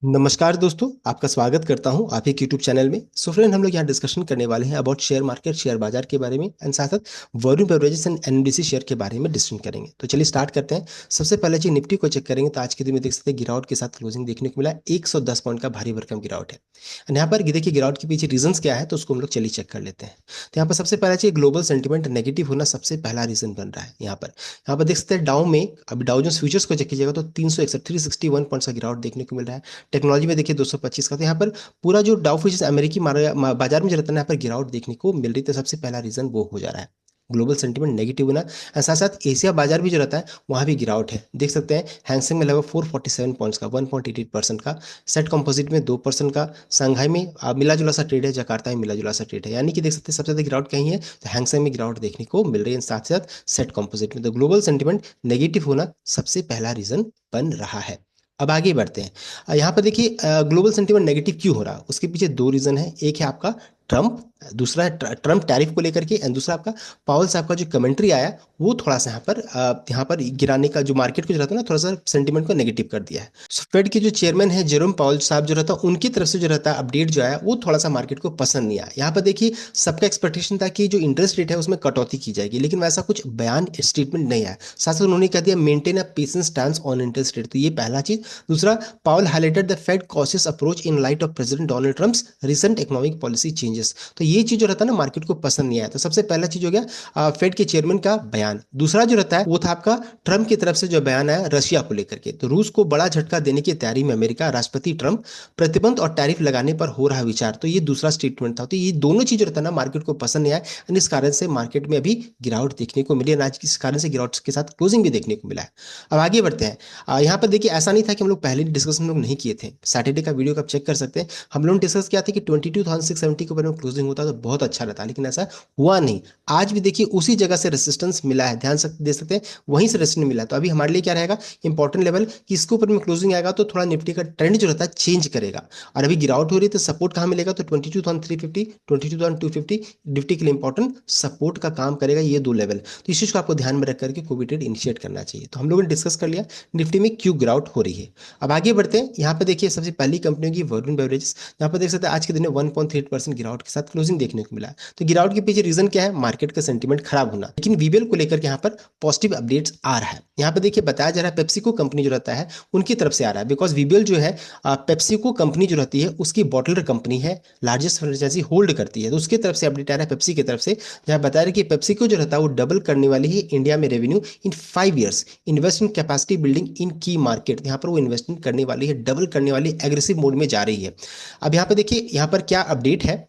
नमस्कार दोस्तों, आपका स्वागत करता हूं आप एक यूट्यूब चैनल में। सो फ्रेंड, हम लोग यहाँ डिस्कशन करने वाले हैं अबाउट शेयर मार्केट, शेयर बाजार के बारे में एंड साथ साथ Varun beverages and NMDC share के बारे में डिस्कशन करेंगे। तो चलिए स्टार्ट करते हैं। सबसे पहले चीज निफ्टी को चेक करेंगे तो आज के दिन में देख सकते हैं गिरावट के साथ क्लोजिंग देखने को मिला। 110 पॉइंट का भारी भरकम गिरावट है। एंड यहाँ पर देखिए गिरावट के पीछे रीजन क्या है तो उसको हम लोग चलिए चेक कर लेते हैं। तो यहाँ पर सबसे पहला चीज ग्लोबल सेंटीमेंट नेगेटिव होना सबसे पहला रीजन बन रहा है। यहाँ पर देख सकते हैं डाउ में, अब डाउ जोन्स फ्यूचर्स को चेक कीजिएगा तो 361 पॉइंट्स का गिरावट देखने को मिल रहा है। टेक्नोलॉजी में देखिए 225 का। तो यहाँ पर पूरा जो डाउ फ्यूचर्स अमेरिकी बाजार में जो रहता है यहाँ पर गिरावट देखने को मिल रही। तो सबसे पहला रीजन वो हो जा रहा है, ग्लोबल सेंटीमेंट नेगेटिव होना। और साथ साथ एशिया बाजार भी जो रहता है वहाँ भी गिरावट है। देख सकते हैं हैंगसेंग में लगभग 447 पॉइंट्स का 1.88% का, सेट कंपोजिट में 2% का, संघाई में मिला जुला सा ट्रेड है, जकार्ता में मिला जुला सा ट्रेड है। यानी कि देख सकते हैं सबसे ज्यादा गिरावट कहीं है तो हैंगसेंग में गिरावट देखने को मिल रही है, साथ साथ सेट कंपोजिट में। तो ग्लोबल सेंटीमेंट नेगेटिव होना सबसे पहला रीजन बन रहा है। अब आगे बढ़ते हैं। यहाँ पर देखिए ग्लोबल सेंटीमेंट नेगेटिव क्यों हो रहा है, उसके पीछे दो रीजन है। एक है आपका ट्रम्प, दूसरा है ट्रम्प टैरिफ को लेकर के, एंड दूसरा आपका पावल साहब का जो कमेंट्री आया वो थोड़ा सा यहाँ पर गिराने का जो मार्केट को जो रहता है ना, थोड़ा सा सेंटीमेंट को नेगेटिव कर दिया है। फेड के जो चेयरमैन है जेरोम पावल साहब जो रहता है, उनकी तरफ से जो रहता है अपडेट जो आया वो थोड़ा सा मार्केट को पसंद नहीं आया। यहाँ पर देखिए सबका एक्सपेक्टेशन था कि जो इंटरेस्ट रेट है उसमें कटौती की जाएगी, लेकिन वैसा कुछ बयान स्टेटमेंट नहीं आया। साथ साथ उन्होंने कह दिया maintain a patience stance on interest rate. तो ये पहला चीज। दूसरा, Powell highlighted the Fed cautious approach in light of President Donald Trump's recent economic policy changes. तो ये चीज जो रहता है ना मार्केट को पसंद नहीं आया। तो सबसे पहला चीज हो गया फेड के चेयरमैन का बयान। दूसरा जो रहता है वो था आपका ट्रम्प की तरफ से जो बयान आया रशिया को लेकर के। तो रूस को बड़ा झटका देने की तैयारी में अमेरिका, राष्ट्रपति ट्रम्प, प्रतिबंध और टैरिफ लगाने पर हो रहा विचार। तो ये दूसरा स्टेटमेंट था। तो ये दोनों चीज रहता है ना मार्केट को पसंद नहीं आया, एंड इस कारण से मार्केट में अभी गिरावट देखने को मिली है। आज इस कारण से गिरावट के साथ क्लोजिंग भी देखने को मिला है। अब आगे बढ़ते हैं। यहाँ पर देखिए ऐसा नहीं था कि हम लोग पहले डिस्कशन हम लोग नहीं किए थे। सैटरडे का वीडियो का आप चेक कर सकते हैं। हम लोग डिस्कस किया था कि 22,670 के ऊपर में क्लोजिंग होता तो बहुत अच्छा रहता, लेकिन ऐसा हुआ नहीं। आज भी देखिए उसी जगह से रेसिस्टेंस मिला है, ध्यान से दे सकते हैं, वहीं से रेसिस्टेंस मिला है। तो अभी हमारे लिए क्या रहेगा इंपॉर्टेंट लेवल कि इसके ऊपर में क्लोजिंग आएगा तो थोड़ा निफ्टी का ट्रेंड जो रहता है चेंज करेगा। और अभी गिरावट हो रही है तो सपोर्ट कहाँ मिलेगा, तो 22,350, 22,250 निफ्टी के लिए इंपॉर्टेंट सपोर्ट का काम करेगा ये दो लेवल। तो इस चीज को आपको ध्यान में रख करके कोई ट्रेड इनिशिएट करना चाहिए। तो हम लोगों ने डिस्कस कर लिया निफ्टी में क्यों गिरावट हो रही है। अब आगे बढ़ते हैं। यहाँ पे देखिए सबसे पहली कंपनी होगी वरुण बेवरेजेस। यहाँ पर देख सकते हैं आज के दिन में 1.3% गिरावट के साथ क्लोजिंग देखने को मिला है। तो गिरावट के पीछे रीजन क्या है, मार्केट का सेंटीमेंट खराब होना। लेकिन वीबीएल को लेकर के यहाँ पर पॉजिटिव अपडेट्स आ रहा है। यहाँ पे देखिए बताया जा रहा है पेप्सिको कंपनी जो रहता है उनकी तरफ से आ रहा है, बिकॉज वीबीएल जो है पेप्सिको कंपनी जो रहती है उसकी बॉटलर कंपनी है, लार्जेस्ट फ्रेंचाइजी होल्ड करती है। तो उसकी तरफ से अपडेट आ रहा है पेप्सी की तरफ से, जहाँ बताया रहा है कि पेप्सिको जो रहता है वो डबल करने वाली है इंडिया में revenue in 5 years, invest in capacity building in की मार्केट। यहाँ पर वो इन्वेस्टमेंट करने वाली है, डबल करने वाली एग्रेसिव मोड में जा रही है। अब यहाँ पे देखिए यहाँ पर क्या अपडेट है।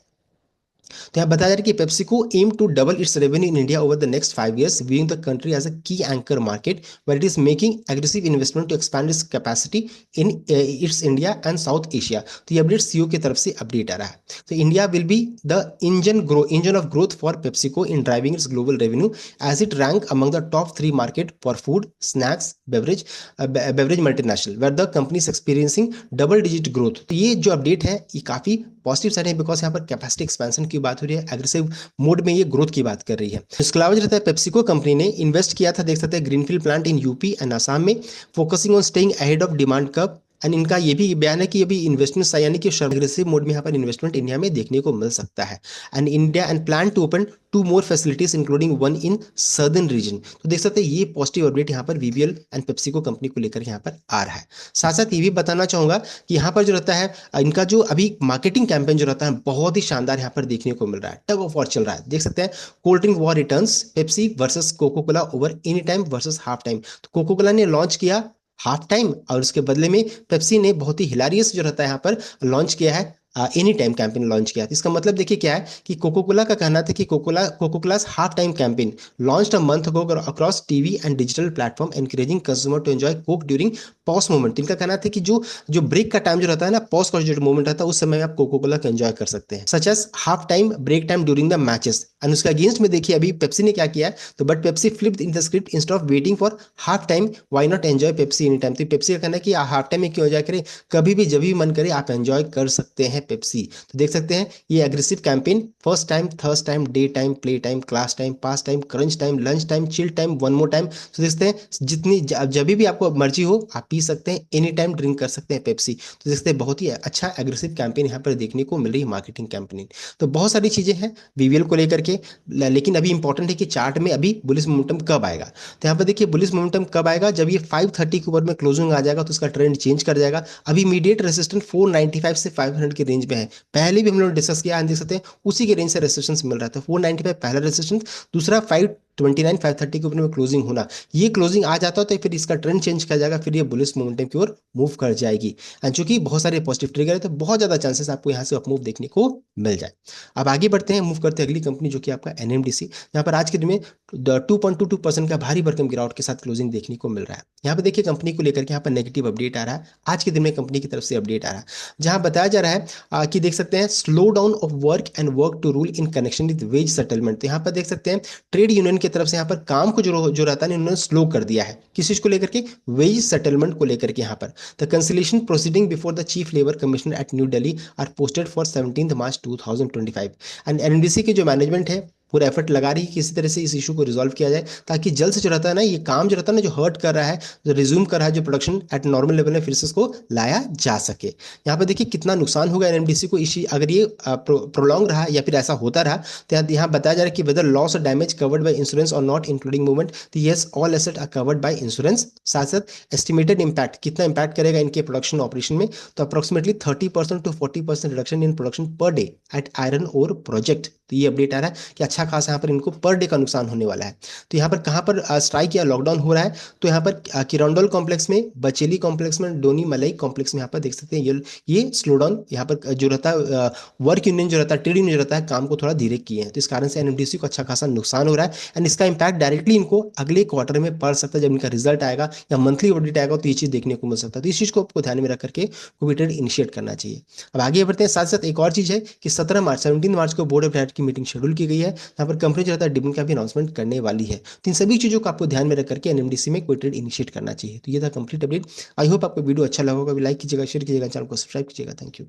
तो यहाँ बताया जा रहा है कि PepsiCo aim to double its revenue in India over the next 5 years, viewing the country as a key anchor market where it is making aggressive investment to expand its capacity in its India and South Asia। तो ये update CEO की तरफ से update आ रहा है। तो India will be the engine of growth for PepsiCo in driving its global revenue as it rank among the top 3 market for food, snacks, beverage multinational where the company is experiencing double digit growth. तो ये जो update है ये काफी positive side है, because यहाँ पर capacity expansion की बात हो रही है, एग्रेसिव मोड में ये ग्रोथ की बात कर रही है। इसके अलावा जो रहता है पेप्सिको कंपनी ने इन्वेस्ट किया था, देख सकते हैं greenfield plant in UP and Assam में, focusing on staying ahead of demand curve. And इनका ये भी बयान है कि अभी इन्वेस्टमेंट यानी कि एग्रेसिव मोड में यहाँ पर इन्वेस्टमेंट इंडिया में देखने को मिल सकता है। And India and plan to open 2 more facilities including one in southern region. तो देख सकते हैं ये पॉजिटिव अपडेट यहाँ पर वीबीएल एंड पेप्सिको कंपनी को लेकर यहाँ पर आ रहा है। साथ साथ ये भी बताना चाहूंगा कि यहाँ पर जो रहता है इनका जो अभी मार्केटिंग कैंपेन जो रहता है बहुत ही शानदार यहाँ पर देखने को मिल रहा है, टग ऑफ वॉर चल रहा है। देख सकते हैं cold drink war returns, Pepsi versus Coca Cola over any time versus half time. तो कोको कोला ने लॉन्च किया हाफ टाइम और उसके बदले में पेप्सी ने बहुत ही हिलारियस जो रहता है यहाँ पर लॉन्च किया है एनी टाइम कैंपेन लॉन्च किया। इसका मतलब देखिए क्या है कि कोको कोला का कहना था कि Coca Cola's half time campaign launched a month ago across TV and digital platform encouraging consumer to enjoy Coke during pause moment. इनका कहना था कि जो जो ब्रेक का टाइम जो रहता है ना, पॉज का जो मोमेंट रहता है उस समय आप कोको कोला का एंजॉय कर सकते हैं, such as half time, break time during the matches. And उसके अगेंस्ट में देखिए अभी पेप्सी ने क्या किया है, तो but Pepsi flipped in the script instead of waiting for half time why not enjoy Pepsi any time. तो पेप्सी का कहना है कि हाफ टाइम में क्यों एंजॉय करें, कभी भी जब भी मन करे आप एंजॉय कर सकते हैं पेप्सी। तो देख सकते हैं ये aggressive campaign, first time, thirst time, day time, play time, class time, pass time, crunch time, lunch time, chill time, one more time. तो देखते हैं जितनी जब भी आपको मर्जी हो आप पी सकते हैं, एनी टाइम ड्रिंक कर सकते हैं पेप्सी। तो देखते हैं बहुत ही अच्छा एग्रेसिव कैंपेन यहाँ पर देखने को मिल रही है, मार्केटिंग कैंपेन। तो बहुत सारी चीजें हैं बीवीएल को लेकर के, लेकिन अभी इंपॉर्टेंट है कि चार्ट में अभी बुलिश मोमेंटम कब आएगा। तो यहाँ पर देखिए बुलिश मोमेंटम कब आएगा, जब ये 530 के ऊपर में क्लोजिंग आ जाएगा तो उसका ट्रेंड चेंज कर जाएगा। अभी इमीडिएट रेजिस्टेंस 495 से 500 के रेंज में है, पहले भी हम लोग डिस्कस किया, देख सकते हैं उसी के रेंज से रेजिस्टेंस मिल रहा था। 495 पहला रेजिस्टेंस, दूसरा 529 530 के ऊपर में क्लोजिंग होना, ये क्लोजिंग आ जाता है तो फिर इसका ट्रेंड चेंज कर जाएगा, फिर ये बुलिश मोमेंटम की ओर मूव कर जाएगी। एंड चूंकि बहुत सारे पॉजिटिव ट्रिगर है तो बहुत ज्यादा चांसेस आपको यहाँ से अपमूव देखने को मिल जाए। अब आगे बढ़ते हैं, मूव करते हैं अगली कंपनी जो कि आपका एनएमडीसी। यहाँ पर आज के दिन में 2.22% का भारी भरकम गिरावट के साथ क्लोजिंग देखने को मिल रहा है। यहाँ पर देखिए कंपनी को लेकर के यहाँ पर नेगेटिव अपडेट आ रहा है, आज के दिन में कंपनी की तरफ से अपडेट आ रहा है, जहां बताया जा रहा है कि देख सकते हैं slow down of work and work to rule in connection with wage settlement. तो यहाँ पर देख सकते हैं ट्रेड यूनियन की तरफ से यहाँ पर काम को जो रहता है उन्होंने स्लो कर दिया है, किस चीज को लेकर के, वेज सेटलमेंट को लेकर के। यहाँ पर the conciliation proceeding before the chief labour commissioner at New Delhi are posted for 17 March 2025। And NDC की जो मैनेजमेंट है पूरा एफर्ट लगा रही है किसी तरह से इस इशू को रिजॉल्व किया जाए, ताकि जल्द से जो रहता है ना ये काम जो रहता है ना, जो हर्ट कर रहा है, जो रिज्यूम कर रहा है, जो प्रोडक्शन एट नॉर्मल लेवल में फिर से उसको लाया जा सके। यहाँ पे देखिए कितना नुकसान होगा एनएमडीसी को इसी, अगर ये प्रोलॉन्ग रहा या फिर ऐसा होता रहा। तो यहाँ बताया जा रहा है कि वेदर लॉस और डैमेज कवर्ड बाय इंश्योरेंस और नॉट इंक्लूडिंग मूवमेंट, तो yes all asset are covered by insurance. साथ साथ एस्टिमेटेड इंपैक्ट, कितना इंपैक्ट करेगा इनके प्रोडक्शन ऑपरेशन में, तो approximately 30% to 40% reduction in production per day at iron ore project. तो ये अपडेट आ रहा है कि अच्छा खासा यहाँ पर इनको पर डे का नुकसान होने वाला है। तो यहाँ पर कहाँ पर स्ट्राइक या लॉकडाउन हो रहा है, तो यहाँ पर किरंडोल कॉम्प्लेक्स में, बचेली कॉम्प्लेक्स में, डोनी मलई कॉम्प्लेक्स में यहाँ पर देख सकते हैं ये स्लो डाउन यहाँ पर जो रहता है, वर्क यूनियन जो रहता है, ट्रेड यूनियन जो रहता है, काम को थोड़ा धीरे किए हैं, तो इस कारण से एनएमडीसी को अच्छा खासा नुकसान हो रहा है। एंड इसका इंपैक्ट डायरेक्टली इनको अगले क्वार्टर में पड़ सकता है, जब इनका रिजल्ट आएगा या मंथली ऑडिट आएगा तो ये चीज देखने को मिल सकता है। तो इस चीज को आपको ध्यान में रख करके कोई ट्रेड इनिशिएट करना चाहिए। अब आगे बढ़ते हैं, साथ साथ एक और चीज है कि 17 मार्च को बोर्ड ऑफ डायरेक्टर की मीटिंग शेड्यूल की गई है, यहाँ पर कंपनी जो रहता है डिविडेंड का भी अनाउंसमेंट करने वाली है। तो इन सभी चीजों को आपको ध्यान में रख करके एनएमडीसी में कोई ट्रेड इनिशिएट करना चाहिए। तो ये था कंप्लीट अपडेट। आई होप आपको वीडियो अच्छा लगा होगा, लाइक कीजिएगा, शेयर कीजिएगा, चैनल को सब्सक्राइब कीजिएगा। Thank you.